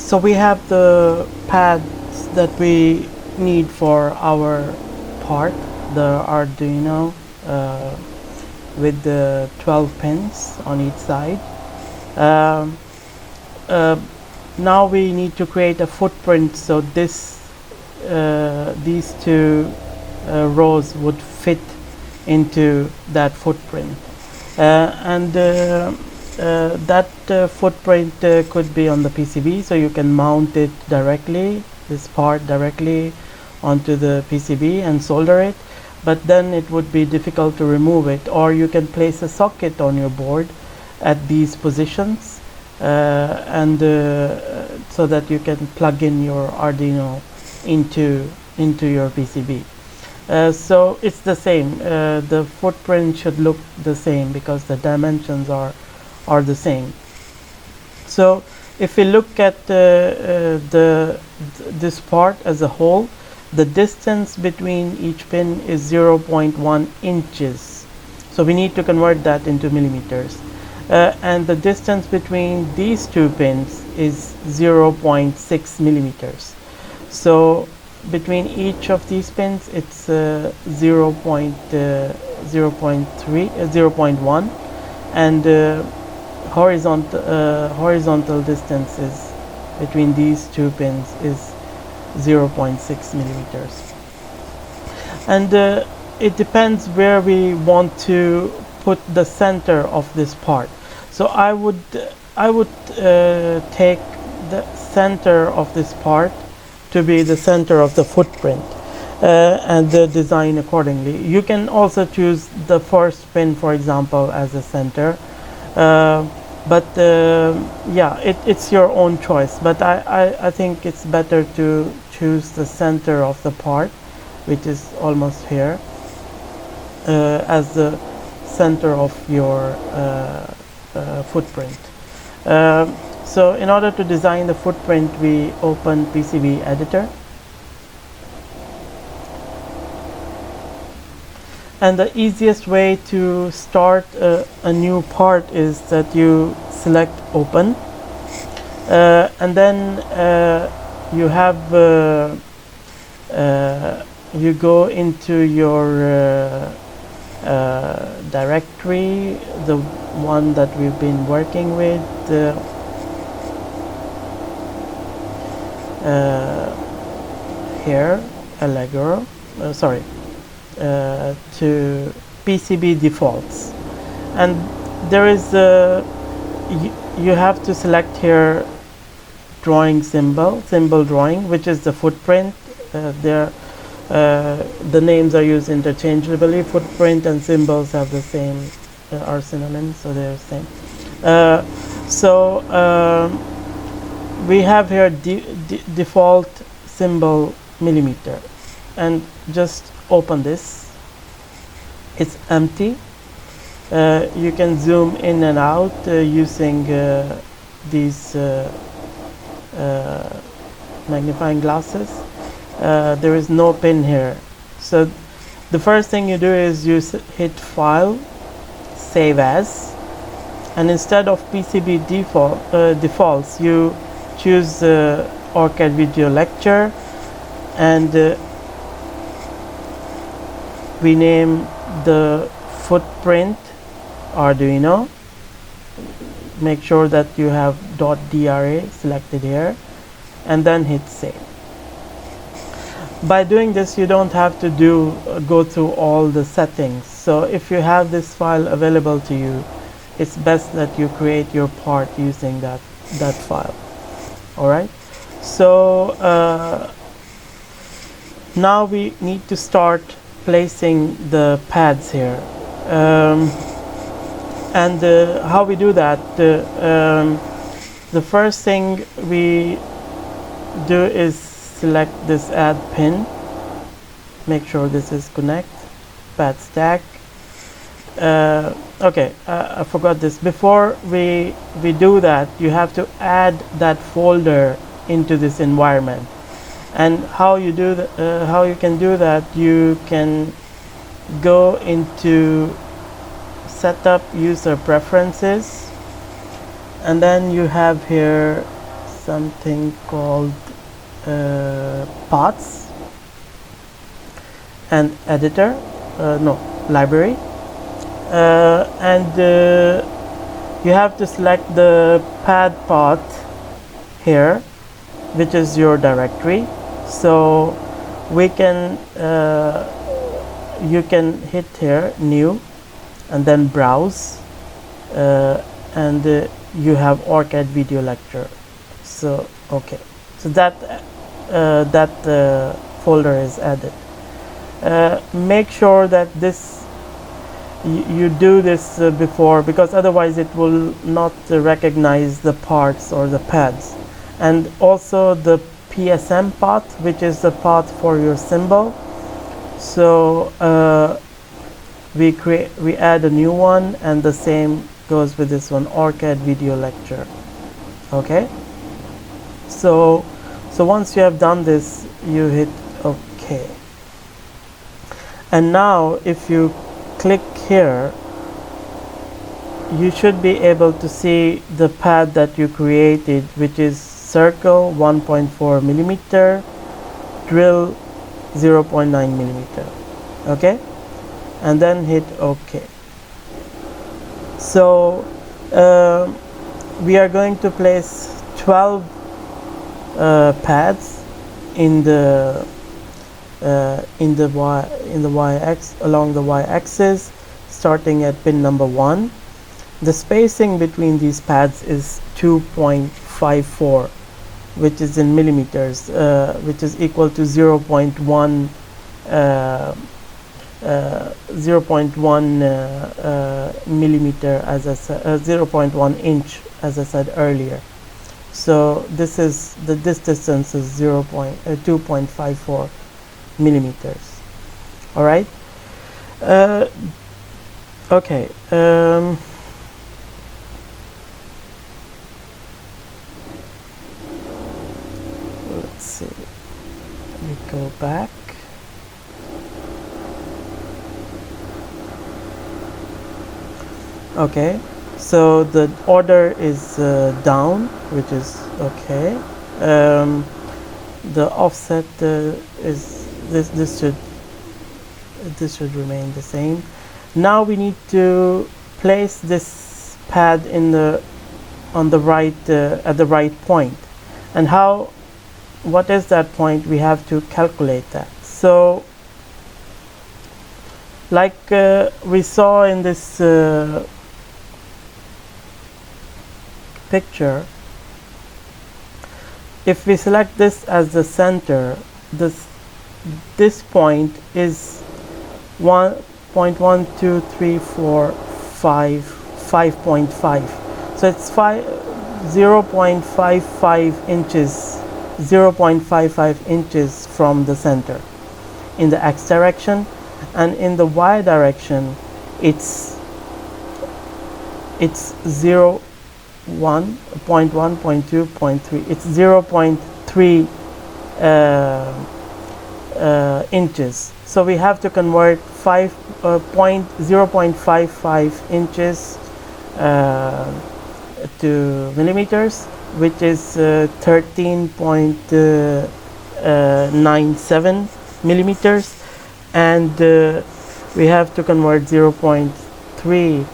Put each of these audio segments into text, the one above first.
So we have the pads that we need for our part, the Arduino, with the 12 pins on each side. Um, now we need to create a footprint, so these two rows would fit into that footprint, and that footprint could be on the PCB, so you can mount it directly, this part directly onto the PCB and solder it, but then it would be difficult to remove it. Or you can place a socket on your board at these positions, and so that you can plug in your Arduino into your PCB. So it's the same. The footprint should look the same because the dimensions are the same. So if we look at this part as a whole, the distance between each pin is 0.1 inches. So we need to convert that into millimeters. And the distance between these two pins is 0.6 millimeters. So between each of these pins, it's 0.1, and horizontal distance is between these two pins is 0.6 millimeters. And it depends where we want to put the center of this part. So I would take the center of this part to be the center of the footprint, and design accordingly. You can also choose the first pin, for example, as a center, but yeah, it's your own choice. But I think it's better to choose the center of the part, which is almost here, as the center of your footprint. So in order to design the footprint, we open PCB editor, and the easiest way to start a new part is that you select open, and then you have you go into your directory, the one that we've been working with, here, Allegro, to PCB defaults, and there is you have to select here drawing symbol drawing, which is the footprint. The names are used interchangeably. Footprint and symbols have the same, are synonyms, so they're the same. We have here default symbol millimeter, and just open this. It's empty. You can zoom in and out using these magnifying glasses. There is no pin here. So the first thing you do is you hit File, Save As, and instead of PCB defaults, you choose OrCAD Video Lecture, and we name the footprint Arduino. Make sure that you have .dra selected here, and then hit save. By doing this, you don't have to go through all the settings. So if you have this file available to you, it's best that you create your part using that file. All right. So now we need to start placing the pads here, and how we do that. The first thing we do is select this add pin. Make sure this is connect, pad stack. Okay, I forgot this. Before we do that, you have to add that folder into this environment. And how you do how you can do that, you can go into setup user preferences, and then you have here something called paths and editor, no, library, and you have to select the pad path here, which is your directory. So we can you can hit here new and then browse, and you have OrCAD video lecture. So okay, so that folder is added. Make sure that this you do this before, because otherwise it will not recognize the parts or the pads. And also the PSM path, which is the path for your symbol. So we add a new one, and the same goes with this one, OrCAD video lecture. Okay, so once you have done this, you hit OK. And now if you click here, you should be able to see the pad that you created, which is circle 1.4 millimeter, drill 0.9 millimeter. Okay, and then hit OK. So we are going to place 12 pads in the y-axis, along the y-axis, starting at pin number 1. The spacing between these pads is 2.54, which is in millimeters, which is equal to 0.1 millimeter, as I said, 0.1 inch, as I said earlier. So this distance is 2.54 millimeters. All right. Okay. Let's see. We go back. Okay. So the order is down, which is okay. The offset is this should remain the same. Now we need to place this pad on the right at the right point. And what is that point? We have to calculate that. So like we saw in this picture, if we select this as the center, this point is 5.5. So it's 0.55 inches, 0.55 inches from the center in the x direction, and in the y direction it's 0, 1, 0.1, 0.2, 0.3. It's 0.3 inches. So we have to convert 0.55 inches to millimeters, which is 13.97 millimeters, and we have to convert 0.3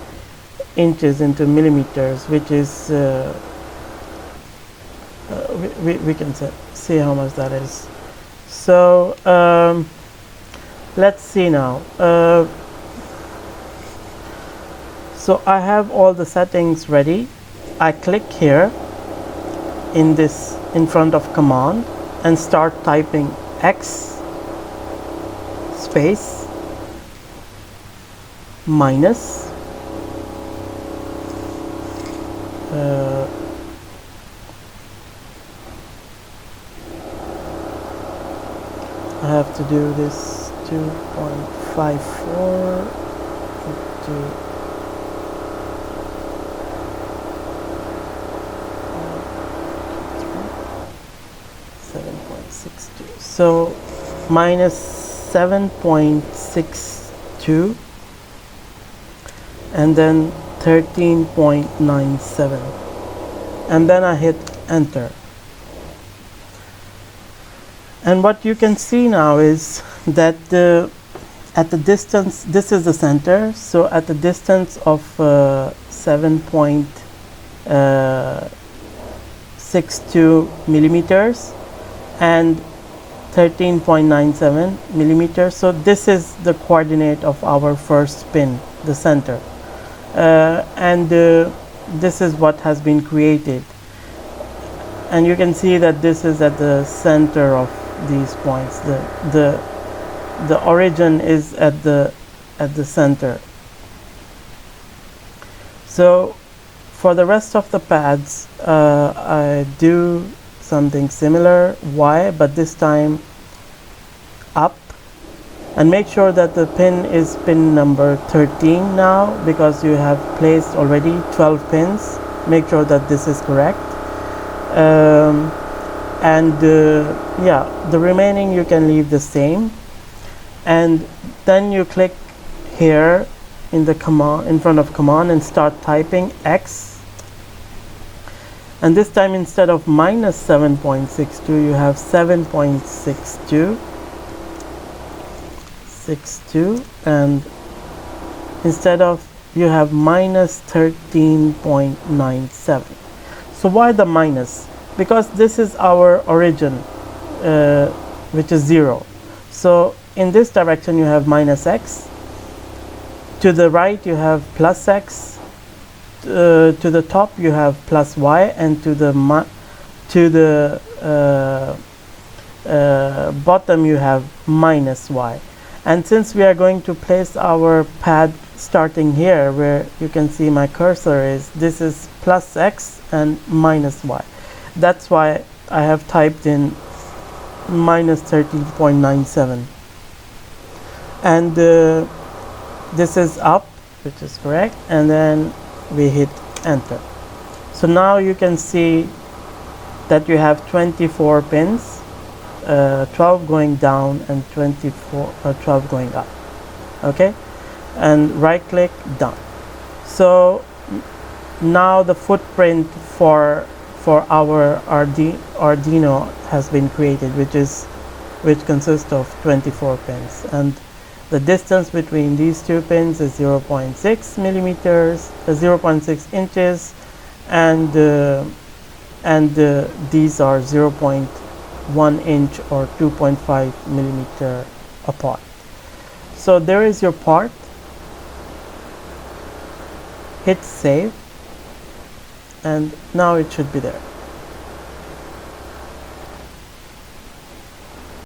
inches into millimeters, which is we can see how much that is. So let's see now. So I have all the settings ready. I click here in front of command and start typing X space minus I have to do this 2.54 into 7.62. So minus 7.62 and then 13.97, and then I hit enter. And what you can see now is that at the distance, this is the center, so at the distance of 7.62 millimeters and 13.97 millimeters, so this is the coordinate of our first pin, the center, and this is what has been created. And you can see that this is at the center of these points. The origin is at the center. So for the rest of the pads, I do something similar, Y, but this time up, and make sure that the pin is pin number 13 now, because you have placed already 12 pins. Make sure that this is correct. Yeah, the remaining you can leave the same, and then you click here in the command, in front of command, and start typing X, and this time instead of minus 7.62 you have 7.62, and instead of, you have minus 13.97. So why the minus? Because this is our origin, which is 0. So in this direction you have minus x, to the right you have plus x, to the top you have plus y, and to the bottom you have minus y. And since we are going to place our pad starting here, where you can see my cursor is, this is plus x and minus y. That's why I have typed in minus 13.97. And this is up, which is correct, and then we hit enter. So now you can see that you have 24 pins, 12 going down and 12 going up. Okay, and right click, done. So now the footprint for our Arduino has been created, which consists of 24 pins, and the distance between these two pins is 0.6 millimeters, 0.6 inches, and these are 0.1 inch or 2.5 millimeter apart. So there is your part. Hit save, and now it should be there.